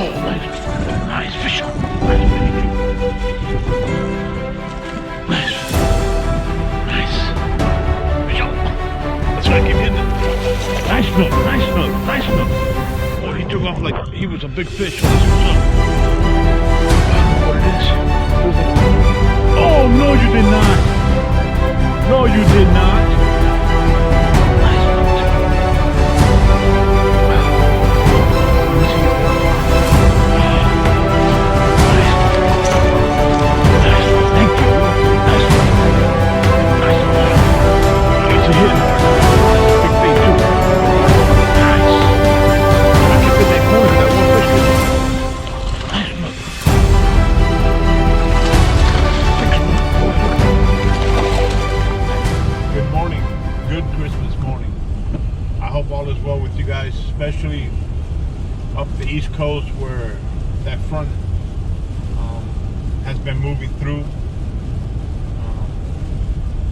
Oh, nice. Nice fish. Nice fish. Nice. Nice. Fish out. That's what I keep hitting it. Nice snook. Nice snook. Nice snook. Oh, he took off like he was a big fish. Let's see what's up. I don't know what it is. Oh, no, you did not. No, you did not. Nice snook. Especially up the East Coast where that front has been moving through.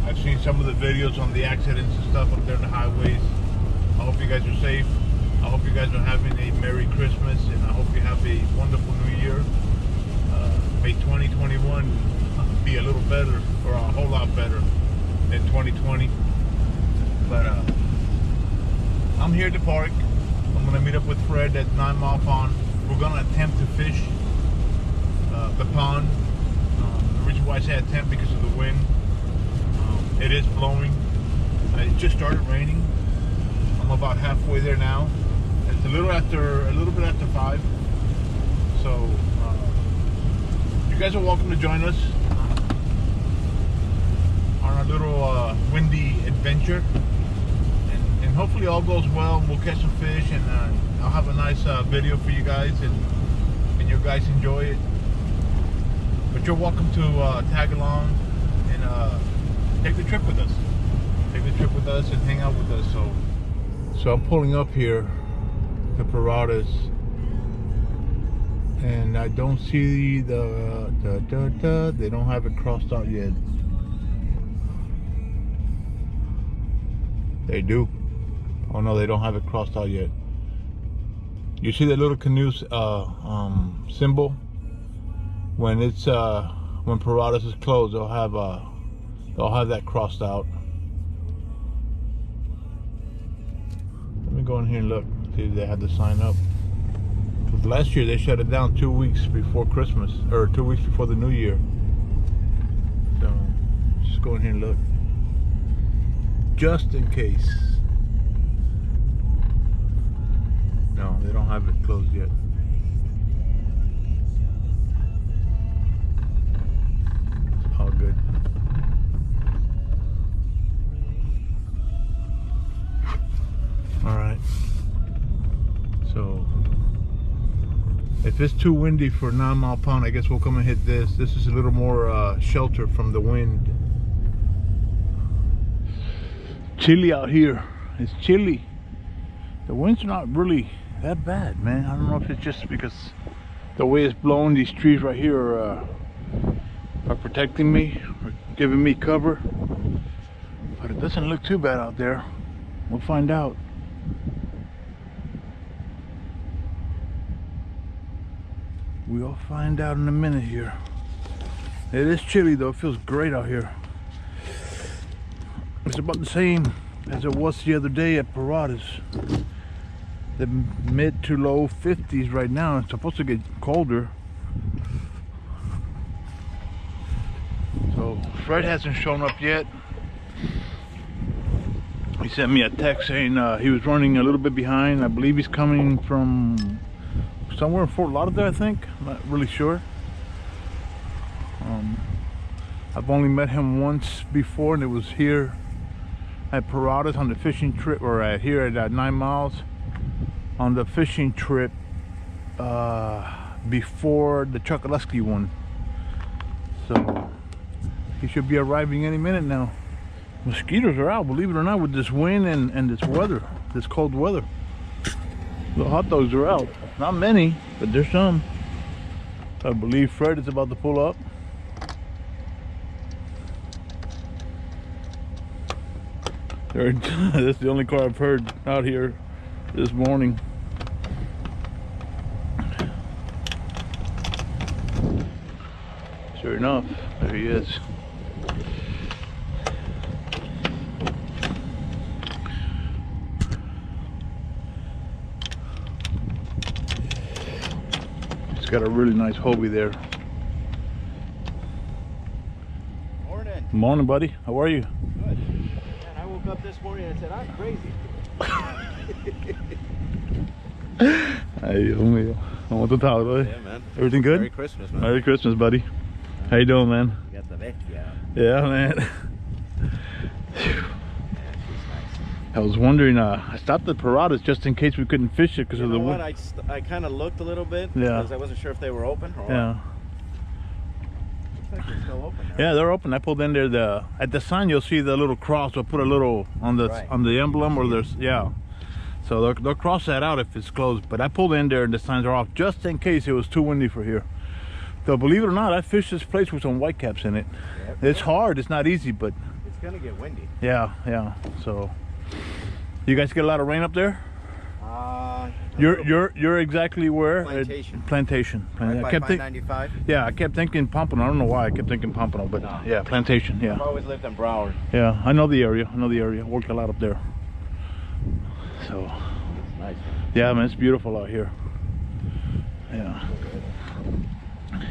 I've seen some of the videos on the accidents and stuff up there on the highways. I hope you guys are safe. I hope you guys are having a Merry Christmas, and I hope you have a wonderful New Year. May 2021 be a little better, or a whole lot better than 2020. But I'm here at the park. I'm gonna meet up with Fred at 9 Mile Pond. We're gonna attempt to fish the pond. The reason why I say attempt because of the wind. It is blowing. It just started raining. I'm about halfway there now. It's a little bit after 5. So you guys are welcome to join us on our little windy adventure. And hopefully all goes well. We'll catch some fish, and I'll have a nice video for you guys, and you guys enjoy it. But you're welcome to tag along and take the trip with us. Take the trip with us and hang out with us. So I'm pulling up here to Paradas, and I don't see the they don't have it crossed out yet. They do. Oh no, they don't have it crossed out yet. You see that little canoe symbol? When it's when Paradas is closed, they'll have that crossed out. Let me go in here and look, see if they had the sign up. Because last year they shut it down 2 weeks before Christmas, or 2 weeks before the New Year. So just go in here and look, just in case. No, they don't have it closed yet. It's all good. Alright. So, if it's too windy for 9 Mile Pond, I guess we'll come and hit this. This is a little more shelter from the wind. Chilly out here. It's chilly. The wind's not really that bad, man. I don't know if it's just because the way it's blowing. These trees right here are protecting me, or giving me cover. But it doesn't look too bad out there. We'll find out. We'll find out in a minute here. It is chilly though. It feels great out here. It's about the same as it was the other day at Paradas. The mid to low 50s right now. It's supposed to get colder. So Fred hasn't shown up yet. He sent me a text saying he was running a little bit behind. I believe he's coming from somewhere in Fort Lauderdale, I think. I'm not really sure. I've only met him once before, and it was here at Paradas on the fishing trip, or here at 9 Miles on the fishing trip before the Chokoloskee one. So he should be arriving any minute now. Mosquitoes are out, believe it or not, with this wind and this weather, this cold weather. The hot dogs are out. Not many, but there's some. I believe Fred is about to pull up. That's the only car I've heard out here this morning. Sure enough, there he is. He's got a really nice Hobie there. Morning. Morning, buddy. How are you? Good. Man, I woke up this morning and said, I'm crazy. Ay, Dios mío. ¿Cómo tú estás, buddy? Yeah, man. Everything good? Merry Christmas, man. Merry Christmas, buddy. How you doing, man? You got the bestia. Yeah, man. Yeah, she's nice. I was wondering, I stopped at Paradas just in case we couldn't fish it because of the what? wind. I kind of looked a little bit Yeah. because I wasn't sure if they were open or Yeah. what. Looks like they're still open there. Yeah, they're open. I pulled in there. At the sign, you'll see the little cross. I'll put a little on the Right. on the emblem, or there's So they'll cross that out if it's closed. But I pulled in there and the signs are off just in case it was too windy for here. So believe it or not, I fished this place with some whitecaps in it. Yep. It's hard. It's not easy, but It's gonna get windy. yeah. So you guys get a lot of rain up there? A You're exactly where? Plantation. Plantation. Right I by kept 595. Yeah, I kept thinking Pompano. I don't know why I kept thinking Pompano, but No. yeah, Plantation. Yeah. I've always lived in Broward. Yeah, I know the area. Worked a lot up there. So, It's nice. Man. yeah, man, it's beautiful out here. Yeah. Let me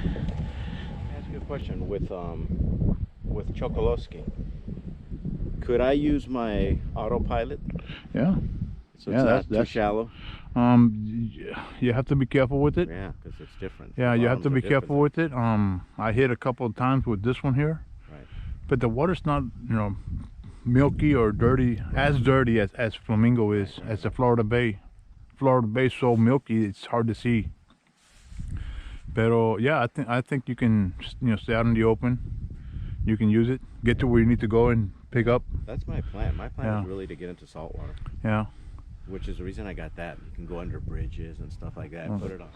ask you a question with Chokolowski. Could I use my autopilot? Yeah. So Yeah, it's that's- not too shallow. You have to be careful with it. Yeah, because it's different. Yeah, The you have to bottoms be are careful different. with it. I hit a couple of times with this one here. Right. But the water's not, milky or dirty, as dirty as Flamingo is, as the Florida Bay. Florida Bay is so milky, it's hard to see. Pero yeah, I think you can, stay out in the open. You can use it, get to where you need to go and pick up. That's my plan. My plan Yeah. is really to get into saltwater, Yeah. which is the reason I got that. You can go under bridges and stuff like that. Oh. Put it on.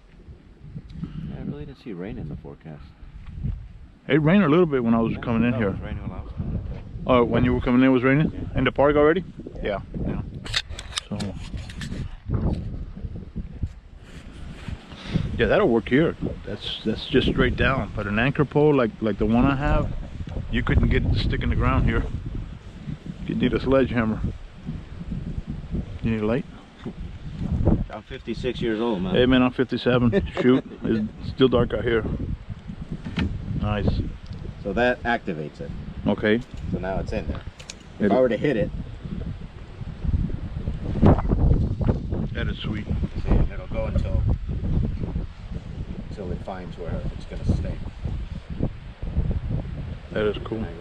I really didn't see rain in the forecast. It rained a little bit when I was coming in No, here. It was raining when I was coming in. Oh, when you were coming in, it was raining? Yeah. In the park already? Yeah. So. Yeah, that'll work here. That's just straight down. But an anchor pole like the one I have, you couldn't get it to stick in the ground here. You need a sledgehammer. You need a light? I'm 56 years old, man. Hey man, I'm 57. Shoot, it's still dark out here. Nice. So that activates it. Okay. So now it's in there. If I were to hit it, That is sweet. see, it'll go until it finds where it's going to stay. That is cool. And I go.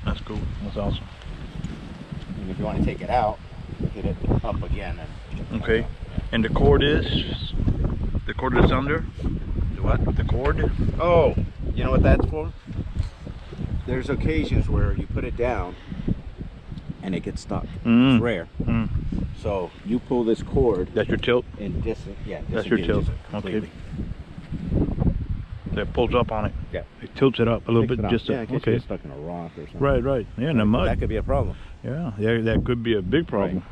That's cool. That's awesome. And if you want to take it out, hit it up again. And Okay. And the cord is under? The what? The cord? Oh, you know what that's for? There's occasions where you put it down and it gets stuck. Mm. It's rare. Mm. So you pull this cord That's your tilt? and That's your tilt. disengages it Okay. completely. That pulls up on it. Yeah. It tilts it up a little Picks bit it up. just Yeah, to, in case you okay. get stuck in a rock or something. Right. Yeah, in the mud. That could be a problem. Yeah, that could be a big problem. Right.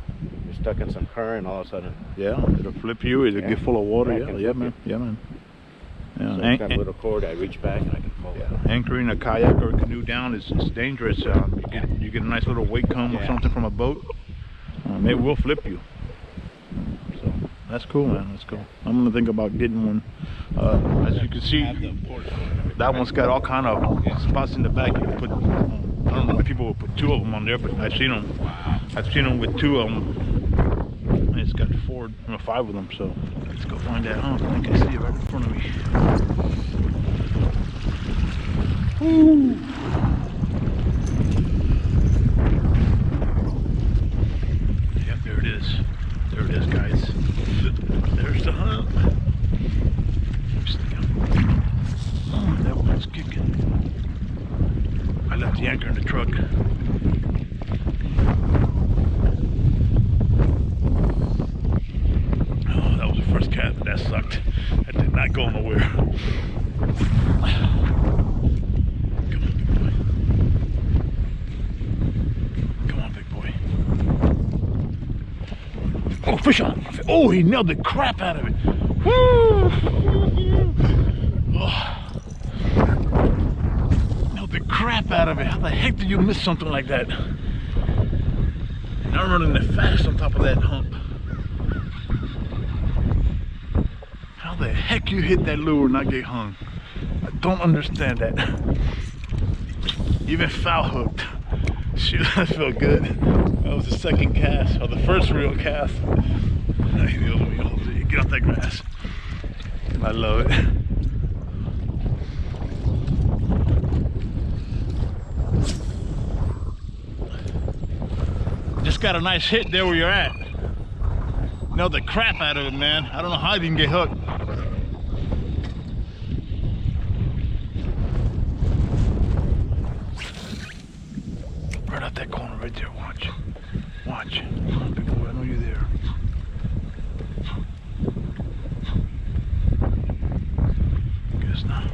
You're stuck in some current, all of a sudden. Yeah, it'll flip you. It'll Yeah. get full of water. Yeah, it Yeah, can yeah, flip man. Yeah, man. Yeah. So it's got a little cord. I reach back and I can pull it. Anchoring a kayak or a canoe down is dangerous. You get a nice little weight come or Yeah. something from a boat. It will flip you. So that's cool, man. That's cool. I'm gonna think about getting one. As you can see, that one's got all kind of spots in the back. You can put. I don't know if people will put 2 of them on there, but I've seen them. I've seen them with 2 of them. And it's got 5 of them. So let's go find that. I think I see it right in front of me. Woo. Yep, there it is. There it is, guys. There's the hump. Oh, that one's kicking. I left the anchor in the truck. Oh, that was the first cat. That sucked. That did not go nowhere. Come on, big boy. Come on, big boy. Oh, fish on. Oh, he nailed the crap out of it. Woo! Oh. Nailed the crap out of it. How the heck did you miss something like that? And I'm running the fast on top of that hump. How the heck you hit that lure and not get hung? I don't understand that. Even foul hooked. Shoot, that felt good. That was the second cast, or the first real cast. Get off that grass. I love it. Just got a nice hit there where you're at. Nailed the crap out of it, man. I don't know how I didn't get hooked. Right out that corner right there, watch. Watch. Come on, big boy, I know you're there. Guess not.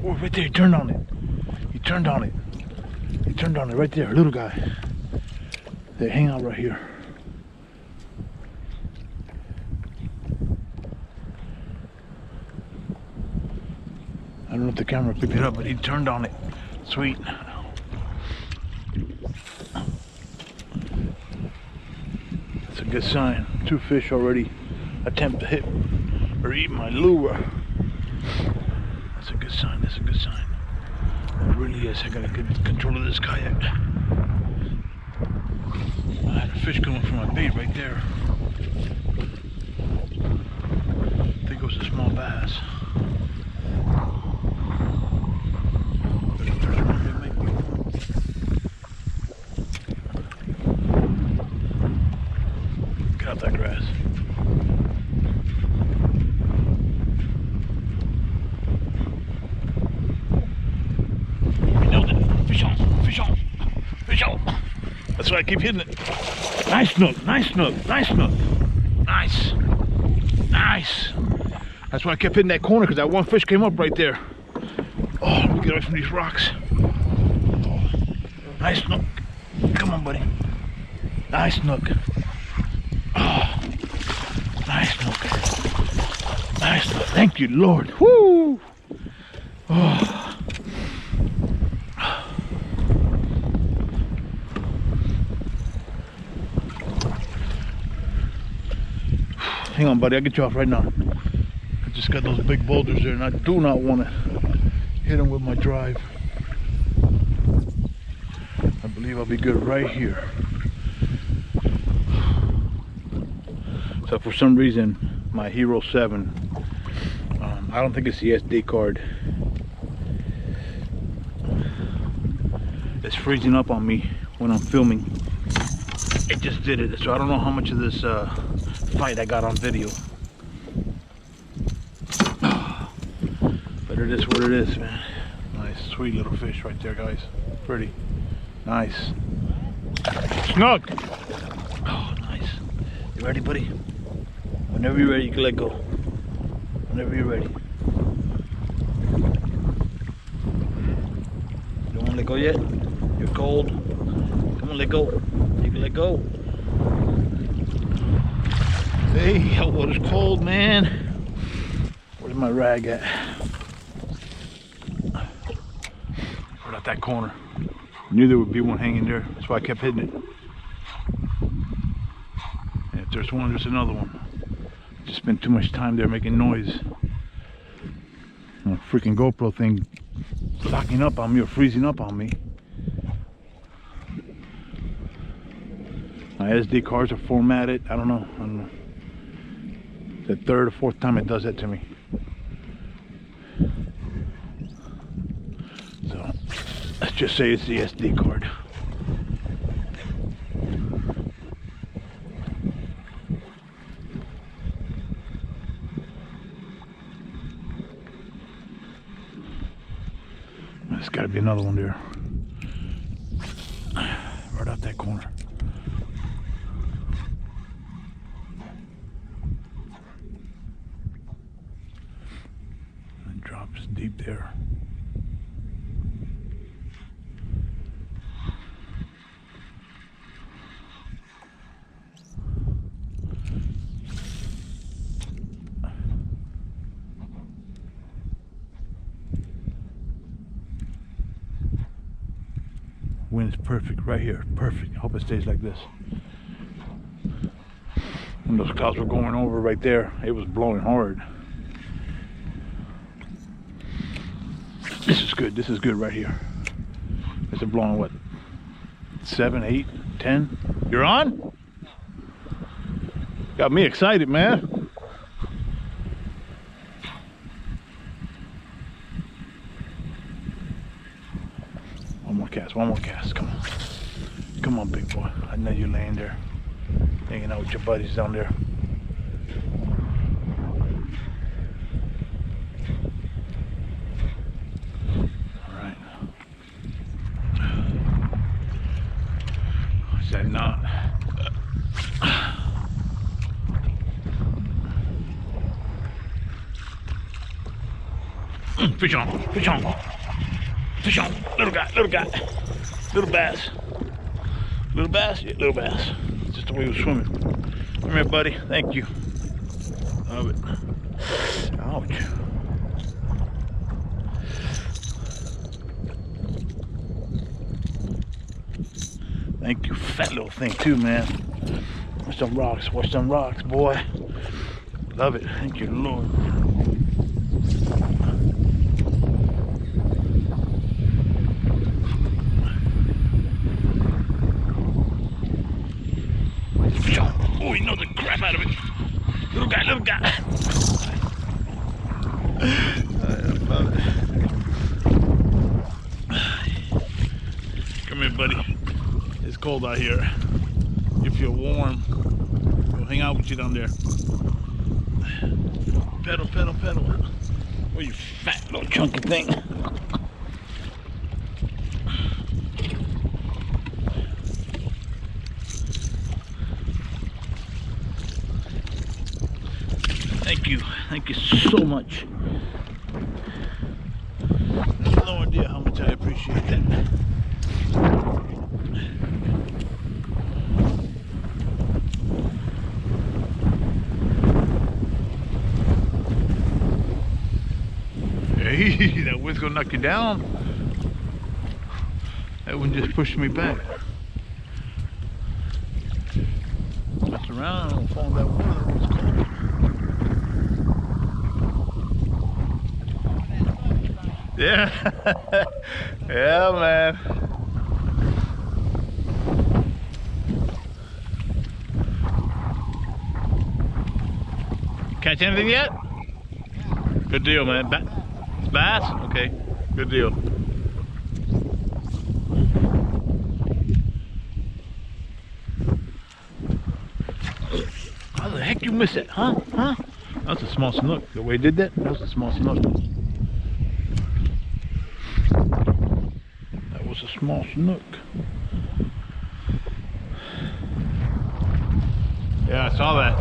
Oh, right there, he turned on it. He turned on it. He turned on it right there, little guy. They hang out right here. I don't know if the camera picked it up, but he turned on it. Sweet. That's a good sign. 2 fish already attempt to hit or eat my lure. That's a good sign. That's a good sign. It really is. I gotta get control of this kayak. I had a fish coming from my bait right there. I think it was a small bass. Get out that grass. We nailed it. Fish on, fish on, fish on. That's why I keep hitting it. Nice nook, nice nook, nice nook. Nice, nice. That's why I kept hitting that corner, because that one fish came up right there. Oh, let me get away from these rocks. Oh, nice nook. Come on, buddy. Nice nook. Oh, nice nook. Nice nook. Thank you, Lord. Woo! Oh. Hang on, buddy. I'll get you off right now. I just got those big boulders there, and I do not want to hit them with my drive. I believe I'll be good right here. So for some reason, my Hero 7, I don't think it's the SD card. It's freezing up on me when I'm filming. It just did it, so I don't know how much of this fight I got on video. But it is what it is, man. Nice, sweet little fish right there, guys. Pretty. Nice. Snook! Oh, nice. You ready, buddy? Whenever you're ready, you can let go. Whenever you're ready. You don't want to let go yet? You're cold. Come on, let go. You can let go. Hey, that water's cold, man. Where's my rag at? Right out that corner. I knew there would be one hanging there. That's why I kept hitting it. And if there's one, there's another one. Just spent too much time there making noise. And a freaking GoPro thing locking up on me or freezing up on me. My SD cards are formatted. I don't know. The 3rd or 4th time it does that to me. So let's just say it's the SD card. There's got to be another one there. Right out that corner. It drops deep there. Wind's perfect right here. Perfect. I hope it stays like this. When those clouds were going over right there, it was blowing hard. This is good. This is good right here. It's blowing what? 7, 8, 10? You're on? Got me excited, man. One more cast, one more cast. Come on. Come on, big boy. I know you're laying there, hanging out with your buddies down there. All right. Is that not? Fish on, fish on, fish on. Little guy, little guy. Little bass. Little bass? Yeah, little bass. Just the way he was swimming. Come here, buddy. Thank you. Love it. Ouch. Thank you, fat little thing too, man. Watch them rocks. Watch them rocks, boy. Love it. Thank you, Lord. Oh, he knows the crap out of it. Little guy, little guy. I love it. Come here, buddy. It's cold out here. You feel warm. We'll hang out with you down there. Pedal, pedal, pedal. Oh, you fat little chunky thing. Thank you so much. There's no idea how much I appreciate that. Hey, that wind's gonna knock you down. That wind just pushed me back. Mess around, I'll fall in that water. It's cold. Yeah, yeah, man. Catch anything yet? Good deal, man. Bass? Okay, good deal. How the heck you miss it, huh? Huh? That's a small snook. The way he did that, that was a small snook. A small snook. Yeah, I saw that.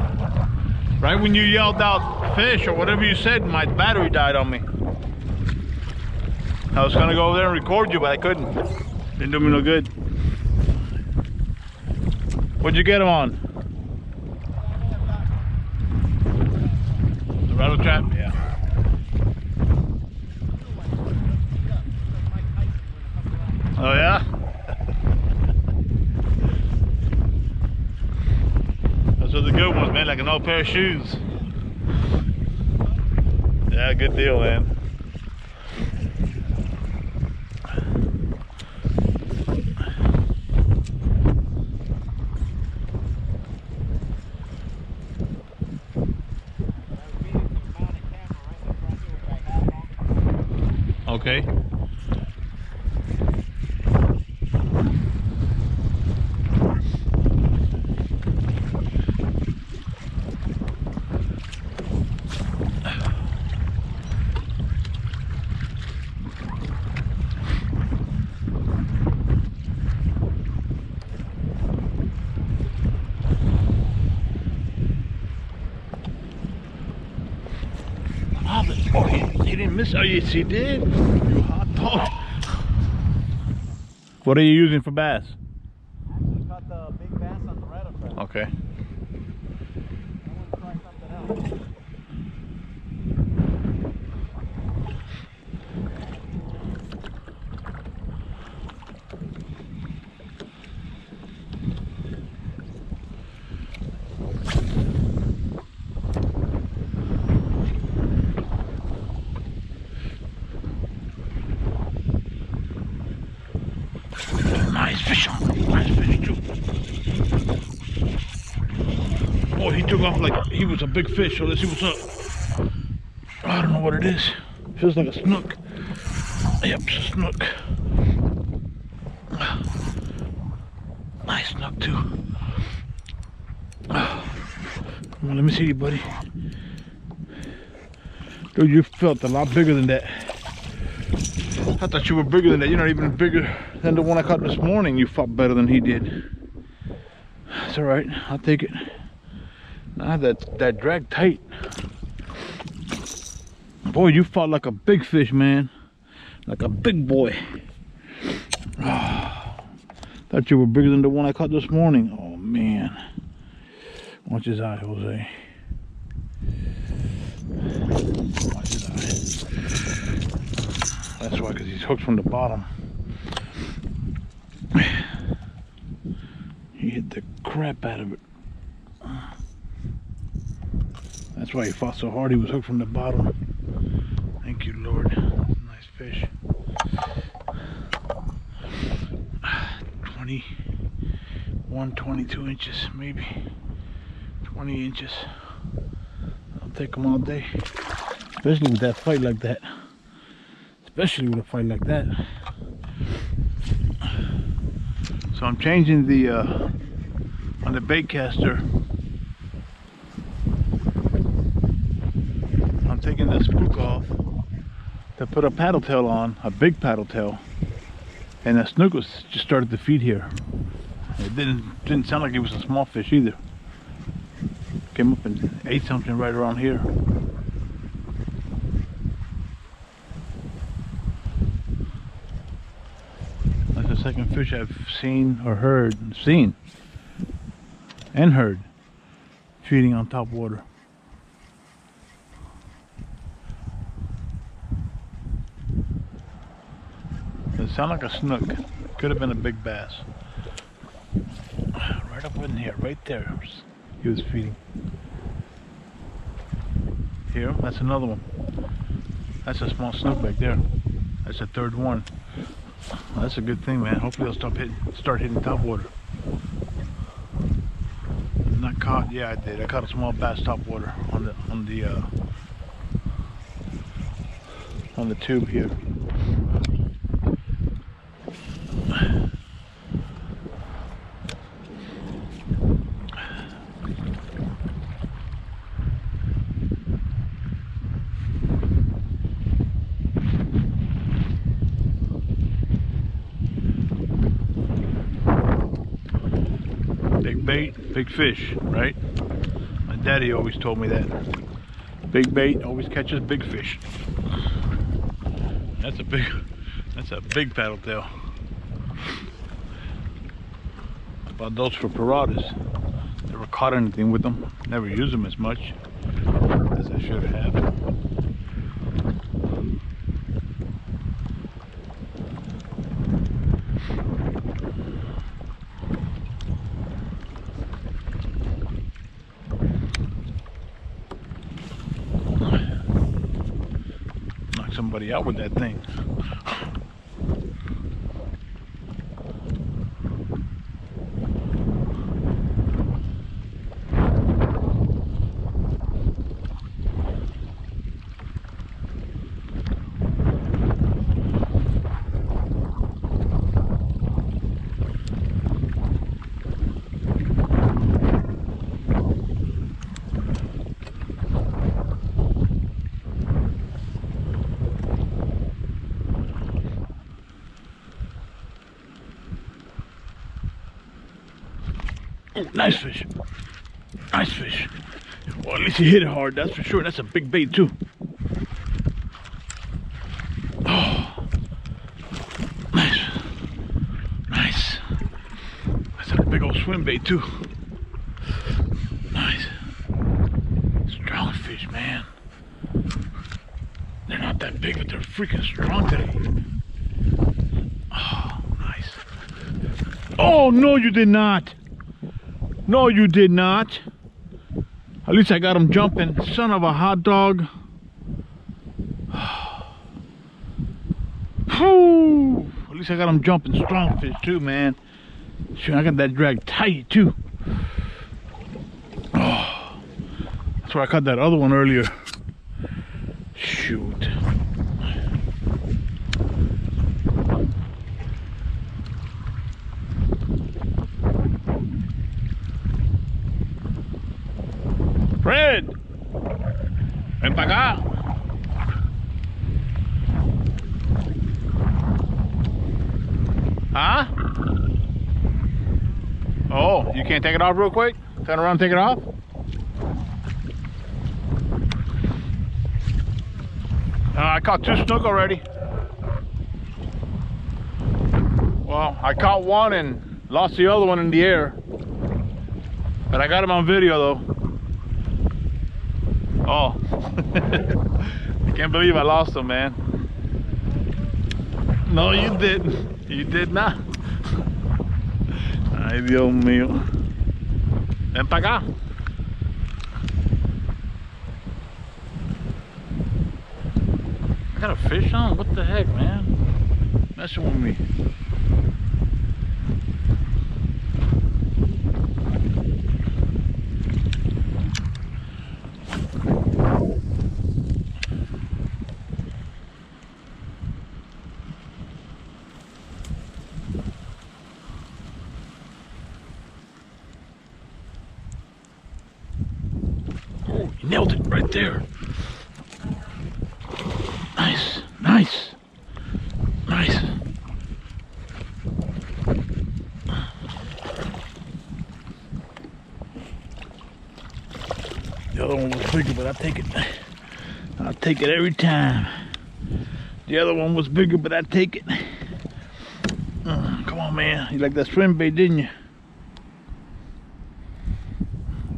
Right when you yelled out fish or whatever you said, my battery died on me. I was gonna go over there and record you, but I couldn't. Didn't do me no good. What'd you get him on? The rattle trap? Yeah. Oh yeah? Those are the good ones, man, like an old pair of shoes. Yeah, good deal, man. Okay. Oh, he didn't miss. Oh, yes, he did. You hot dog. What are you using for bass? Actually caught the big bass on the rattle trap. Okay. I want to try something else. Nice fish on. Nice fish too. Oh, he took off like he was a big fish. So let's see what's up. I don't know what it is. Feels like a snook. Yep, it's a snook. Nice snook too. Come on, let me see you, buddy. Dude, you felt a lot bigger than that. I thought you were bigger than that. You're not even bigger than the one I caught this morning. You fought better than he did. It's all right. I'll take it. Nah, that dragged tight. Boy, you fought like a big fish, man. Like a big boy. Thought you were bigger than the one I caught this morning. Oh, man. Watch his eye, Jose. Watch his eye. That's why, because he's hooked from the bottom. He hit the crap out of it. That's why he fought so hard. He was hooked from the bottom. Thank you, Lord. Nice fish. 21, 22 inches, maybe 20 inches. I'll take them all day, especially with that fight like that. Especially with a fight like that. So I'm changing the on the bait caster. I'm taking the spook off to put a paddle tail on, a big paddle tail, and that snook was just started to feed here. It didn't sound like it was a small fish either. Came up and ate something right around here. That's the second fish I've seen or heard, feeding on top water. It sounded like a snook. Could have been a big bass. Right up in here, right there. He was feeding. Here, that's another one. That's a small snook back there. That's the third one. That's a good thing, man. Hopefully they'll start hitting top water. Not caught. Yeah, I did. I caught a small bass top water on the tube here. Big bait, big fish, right? My daddy always told me that. Big bait always catches big fish. That's a big paddle tail. About those for piranhas. Never caught anything with them. Never used them as much as I should have. Knock somebody out with that thing. Oh, nice fish. Nice fish. Well, at least he hit it hard, that's for sure. That's a big bait too. Oh, nice. Nice. That's a big old swim bait too. Nice. Strong fish, man. They're not that big, but they're freaking strong today. Oh, nice. Oh, no, you did not. No, you did not. At least I got him jumping. Son of a hot dog. Whew. At least I got them jumping strong fish too, man. Shoot, I got that drag tight too. Oh, that's where I caught that other one earlier. Shoot. Fred, ven para acá. Huh? Oh, you can't take it off real quick? Turn around and take it off? I caught 2 snook already. Well, I caught one and lost the other one in the air. But I got him on video though. Oh, I can't believe I lost him, man. No, you didn't. You did not. Ay, Dios mío. Ven para acá. I got a fish on? What the heck, man? Messing with me. Nailed it right there. Nice, nice, nice. The other one was bigger, but I'll take it. I'll take it every time. The other one was bigger, but I'd take it. Come on, man. You like that swim bait, didn't you?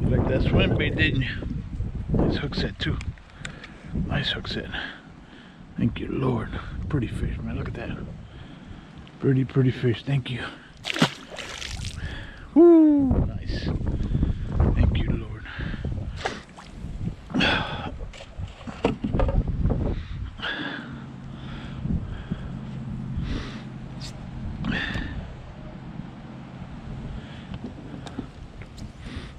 You like that swim bait, didn't you? Nice hook set too. Nice hook set. Thank you, Lord. Pretty fish, man. Look at that. Pretty fish. Thank you. Woo! Nice. Thank you, Lord.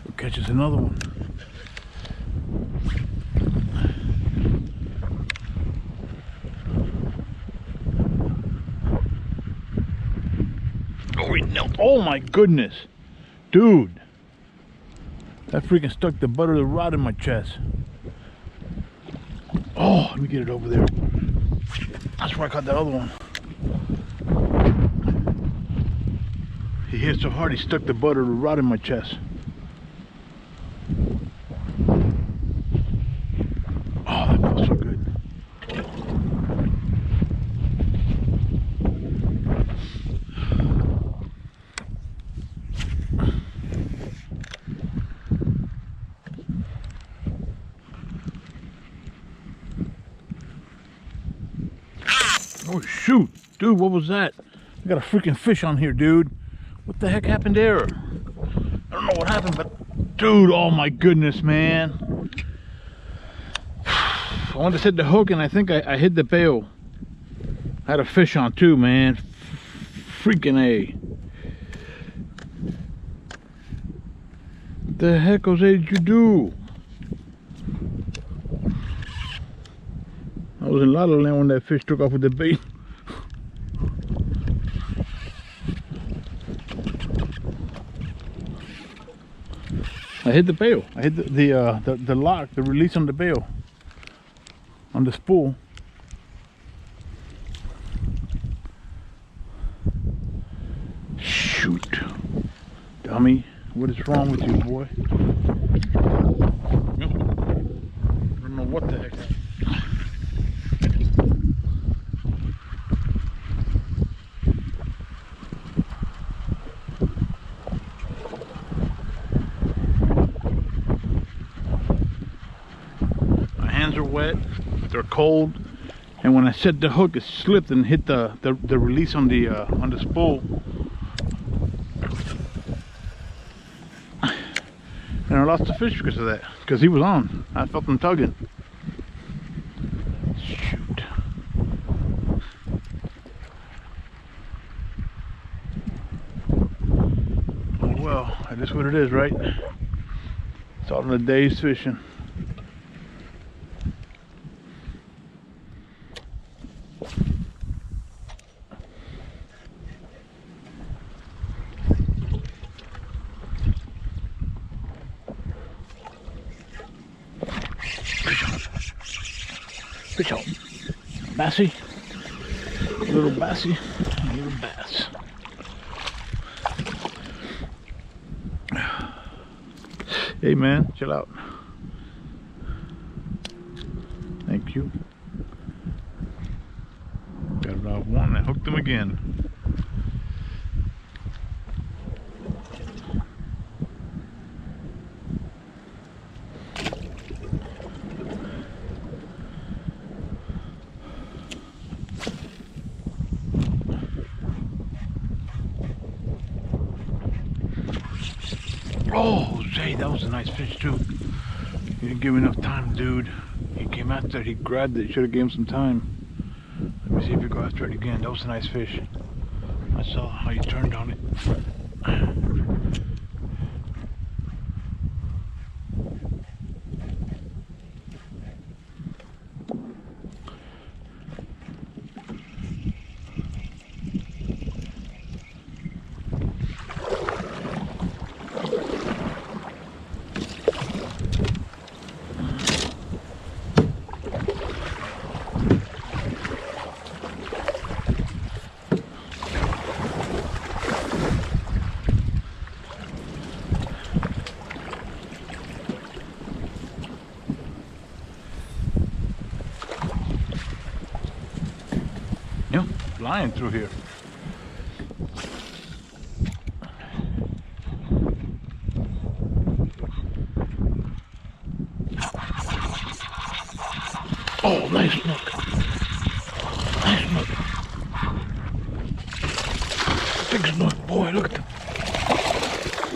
We'll catch us another one. Oh my goodness, dude, that freaking stuck the butt of the rod in my chest. Oh, let me get it over there. That's where I caught that other one. He hit so hard he stuck the butt of the rod in my chest. Oh, that felt so good. Oh shoot, dude, what was that? I got a freaking fish on here, dude. What the heck happened there? I don't know what happened, but dude, oh my goodness, man. I wanted to set the hook and I think I hit the bail. I had a fish on too, man. Freaking A. What the heck, Jose, did you do? I was in La La Land when that fish took off with the bait. I hit the bail. I hit the lock, the release on the bail, on the spool. Shoot, dummy! What is wrong with you, boy? I don't know what the heck. Are wet, they're cold, and when I set the hook, it slipped and hit the release on the spool, and I lost the fish because of that, because he was on. I felt him tugging. Shoot. That is what it is, right? It's all in a day's fishing. Fish out. Bassy. Little bassy. Little bass. Hey man, chill out. Thank you. Got it off one. I hooked him again. Oh, Jay, that was a nice fish too. You didn't give me enough time, dude. He came after it, he grabbed it. Should have gave him some time. Let me see if you go after it again. That was a nice fish. I saw how you turned on it. Yeah, flying through here. Oh, nice snook. Nice snook. Big snook, boy, look at the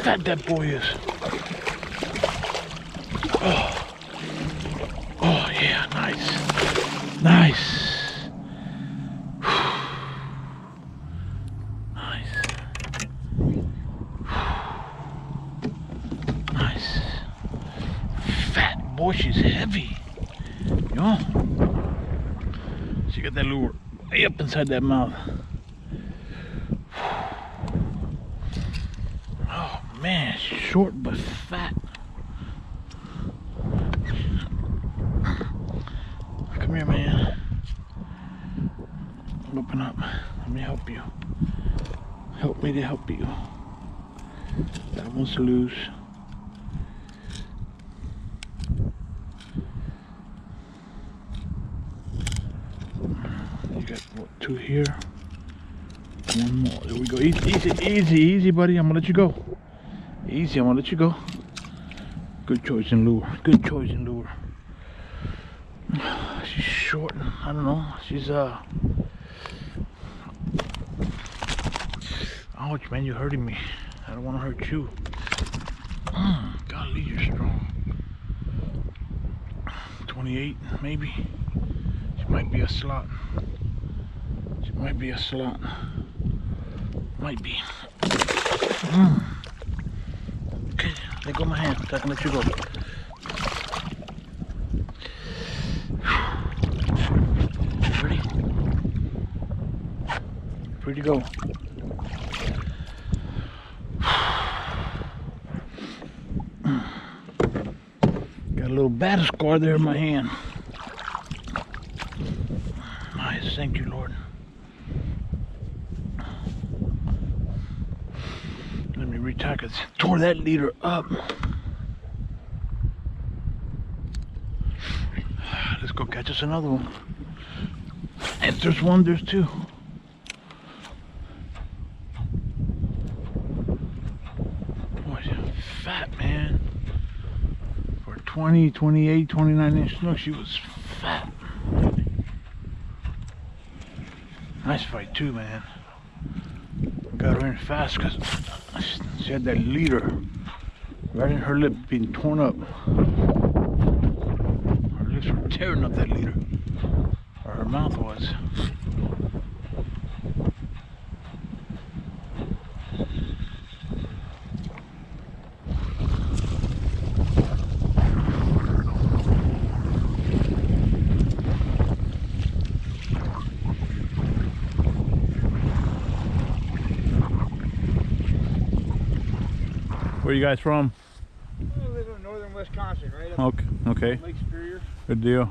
fat that boy is. Oh, oh yeah, nice. Nice. Boy, she's heavy. Yo. She got that lure way up inside that mouth. Oh man, short but fat. Come here, man. Open up. Let me help you. Help me to help you. That one's loose. You got what, two here, one more. There we go. Easy, easy, easy, easy, buddy. I'm gonna let you go. Easy, I'm gonna let you go. Good choice in lure. Good choice in lure. She's short. I don't know. She's ouch, man! You're hurting me. I don't want to hurt you. Golly, you're strong. 28, maybe. She might be a slot. She might be a slot. Might be. Okay, let go of my hand so I can let you go. Ready? Free to go. Got a little battle scar there in my hand. Nice, thank you, Lord. Let me retack it. Tore that leader up. Let's go catch us another one. If there's one, there's two. Boy, fat, man. For 20, 28, 29 inch snook, she was fat. Nice fight too, man. Got her in fast because she had that leader right in her lip being torn up. Her lips were tearing up that leader. Or her mouth was. Where you guys from? I live in northern Wisconsin, right up Okay. Okay. Lake Superior. Good deal.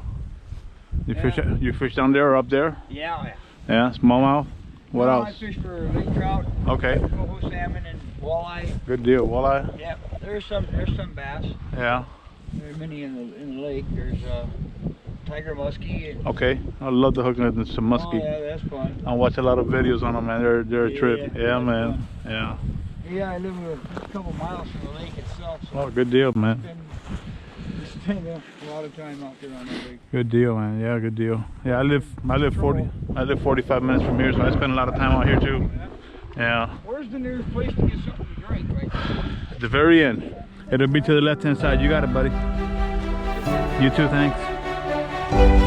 You Yeah. fish. You fish down there or up there? Yeah. Yeah. Smallmouth. What No, else? I fish for lake trout, Okay. coho salmon, and walleye. Good deal. Walleye. Yeah, there's some bass. Yeah. There are many in the lake. There's tiger muskie. And, Okay. I love the hooking and some muskie. oh yeah, that's fun. I watch a lot of videos on them, man. They're a trip. Yeah, Yeah, that's man. fun. Yeah. Yeah, I live a couple miles from the lake itself, so Oh, good deal, man. I spend a lot of time out there on that lake. Good deal, man. Yeah, good deal. Yeah, I live 45 minutes from here, so I spend a lot of time out here too. Yeah. Where's the nearest place to get something to drink? Right there? At the very end. It'll be to the left-hand side. You got it, buddy. You too, thanks.